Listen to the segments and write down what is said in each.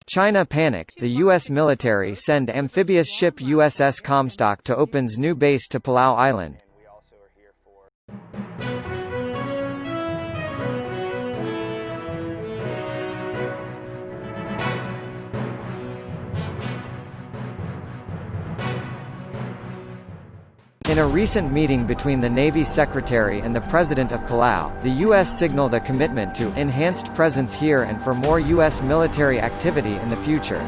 China panic, the U.S. military send amphibious ship USS Comstock to opens new base to Palau Island. In a recent meeting between the Navy Secretary and the President of Palau, the U.S. signaled a commitment to enhanced presence here and for more U.S. military activity in the future.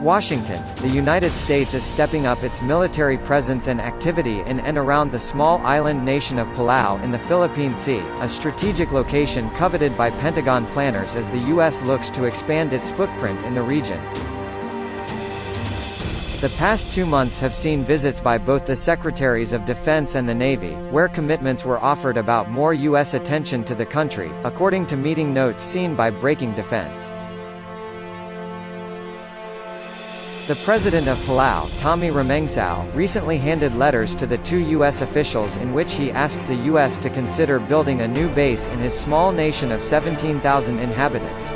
Washington, the United States is stepping up its military presence and activity in and around the small island nation of Palau in the Philippine Sea, a strategic location coveted by Pentagon planners as the U.S. looks to expand its footprint in the region. The past 2 months have seen visits by both the Secretaries of Defense and the Navy, where commitments were offered about more U.S. attention to the country, according to meeting notes seen by Breaking Defense. The President of Palau, Tommy Remengsao, recently handed letters to the 2 U.S. officials in which he asked the U.S. to consider building a new base in his small nation of 17,000 inhabitants.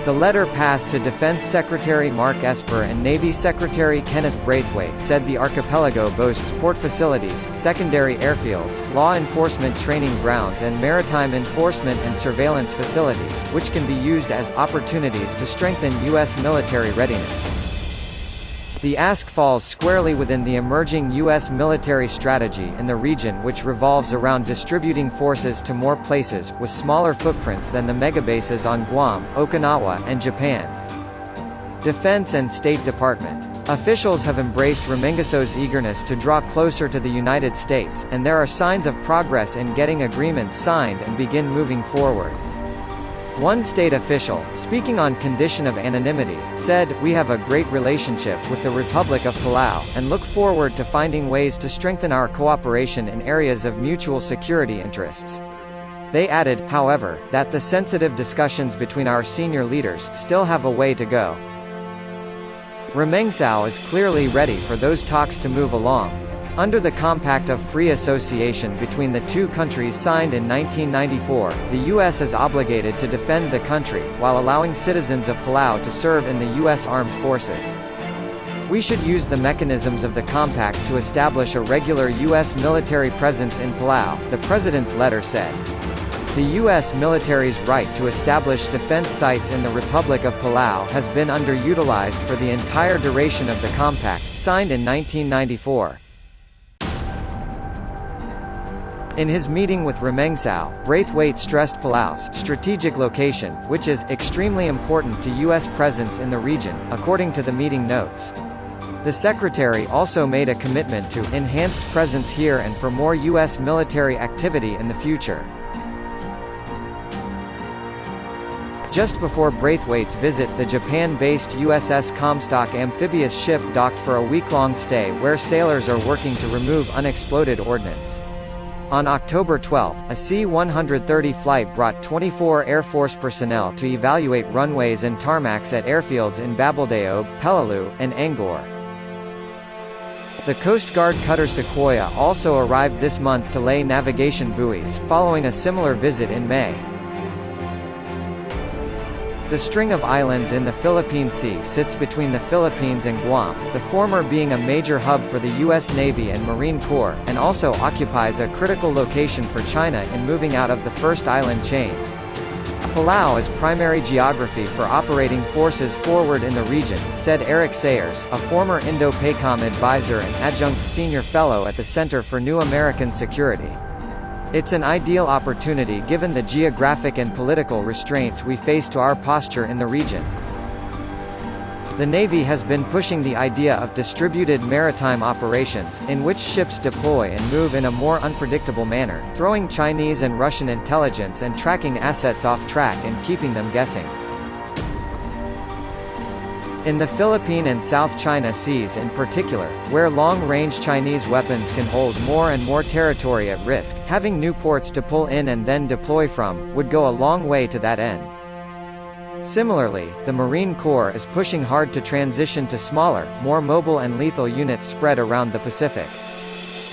The letter passed to Defense Secretary Mark Esper and Navy Secretary Kenneth Braithwaite said the archipelago boasts port facilities, secondary airfields, law enforcement training grounds and maritime enforcement and surveillance facilities, which can be used as opportunities to strengthen U.S. military readiness. The ask falls squarely within the emerging U.S. military strategy in the region, which revolves around distributing forces to more places, with smaller footprints than the megabases on Guam, Okinawa, and Japan. Defense and State Department officials have embraced Remengaso's eagerness to draw closer to the United States, and there are signs of progress in getting agreements signed and begin moving forward. One state official, speaking on condition of anonymity, said, "We have a great relationship with the Republic of Palau, and look forward to finding ways to strengthen our cooperation in areas of mutual security interests." They added, however, that the sensitive discussions between our senior leaders still have a way to go. Remengsao is clearly ready for those talks to move along. Under the Compact of Free Association between the 2 countries signed in 1994, the U.S. is obligated to defend the country, while allowing citizens of Palau to serve in the U.S. Armed Forces. "We should use the mechanisms of the compact to establish a regular U.S. military presence in Palau," the President's letter said. The U.S. military's right to establish defense sites in the Republic of Palau has been underutilized for the entire duration of the compact, signed in 1994. In his meeting with Remengsao, Braithwaite stressed Palau's strategic location, which is extremely important to U.S. presence in the region, according to the meeting notes. The Secretary also made a commitment to enhanced presence here and for more U.S. military activity in the future. Just before Braithwaite's visit, the Japan-based USS Comstock amphibious ship docked for a week-long stay where sailors are working to remove unexploded ordnance. On October 12, a C-130 flight brought 24 Air Force personnel to evaluate runways and tarmacs at airfields in Babeldaob, Peleliu, and Angkor. The Coast Guard cutter Sequoia also arrived this month to lay navigation buoys, following a similar visit in May. The string of islands in the Philippine Sea sits between the Philippines and Guam, the former being a major hub for the U.S. Navy and Marine Corps, and also occupies a critical location for China in moving out of the first island chain. Palau is primary geography for operating forces forward in the region, said Eric Sayers, a former Indo-PACOM advisor and adjunct senior fellow at the Center for New American Security. "It's an ideal opportunity given the geographic and political restraints we face to our posture in the region." The Navy has been pushing the idea of distributed maritime operations, in which ships deploy and move in a more unpredictable manner, throwing Chinese and Russian intelligence and tracking assets off track and keeping them guessing. In the Philippine and South China Seas in particular, where long-range Chinese weapons can hold more and more territory at risk, having new ports to pull in and then deploy from, would go a long way to that end. Similarly, the Marine Corps is pushing hard to transition to smaller, more mobile and lethal units spread around the Pacific.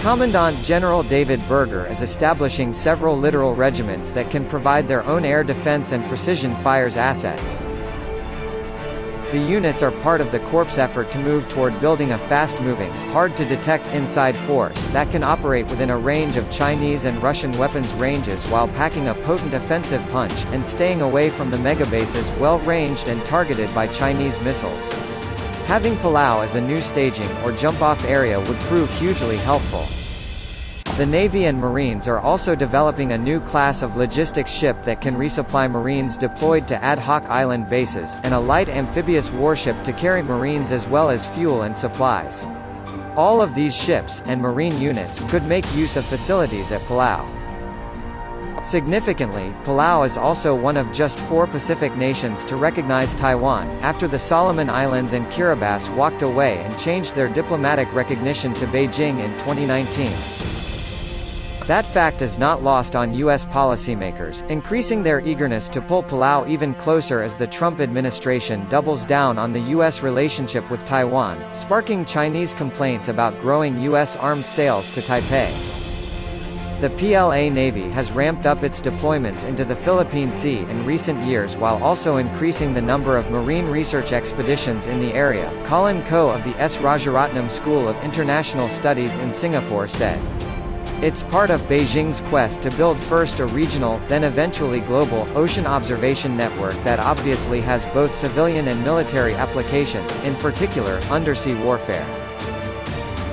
Commandant General David Berger is establishing several littoral regiments that can provide their own air defense and precision fires assets. The units are part of the Corps' effort to move toward building a fast-moving, hard-to-detect inside force that can operate within a range of Chinese and Russian weapons ranges while packing a potent offensive punch, and staying away from the megabases well-ranged and targeted by Chinese missiles. Having Palau as a new staging or jump-off area would prove hugely helpful. The Navy and Marines are also developing a new class of logistics ship that can resupply Marines deployed to ad hoc island bases, and a light amphibious warship to carry Marines as well as fuel and supplies. All of these ships, and Marine units, could make use of facilities at Palau. Significantly, Palau is also one of just 4 Pacific nations to recognize Taiwan, after the Solomon Islands and Kiribati walked away and changed their diplomatic recognition to Beijing in 2019. That fact is not lost on U.S. policymakers, increasing their eagerness to pull Palau even closer as the Trump administration doubles down on the U.S. relationship with Taiwan, sparking Chinese complaints about growing U.S. arms sales to Taipei. The PLA Navy has ramped up its deployments into the Philippine Sea in recent years while also increasing the number of marine research expeditions in the area, Colin Koh of the S. Rajaratnam School of International Studies in Singapore said. It's part of Beijing's quest to build first a regional, then eventually global, ocean observation network that obviously has both civilian and military applications, in particular, undersea warfare.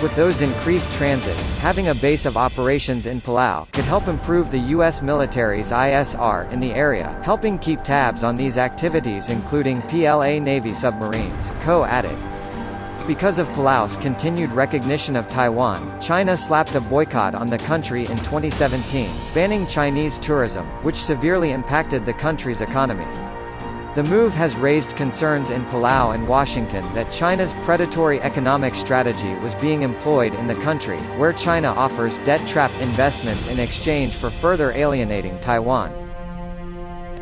With those increased transits, having a base of operations in Palau could help improve the U.S. military's ISR in the area, helping keep tabs on these activities including PLA Navy submarines, Koh added. Because of Palau's continued recognition of Taiwan, China slapped a boycott on the country in 2017, banning Chinese tourism, which severely impacted the country's economy. The move has raised concerns in Palau and Washington that China's predatory economic strategy was being employed in the country, where China offers debt-trap investments in exchange for further alienating Taiwan.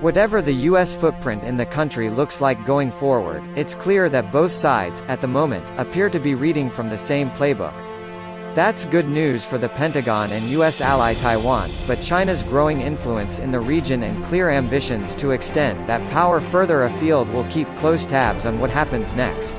Whatever the U.S. footprint in the country looks like going forward, it's clear that both sides, at the moment, appear to be reading from the same playbook. That's good news for the Pentagon and U.S. ally Taiwan, but China's growing influence in the region and clear ambitions to extend that power further afield will keep close tabs on what happens next.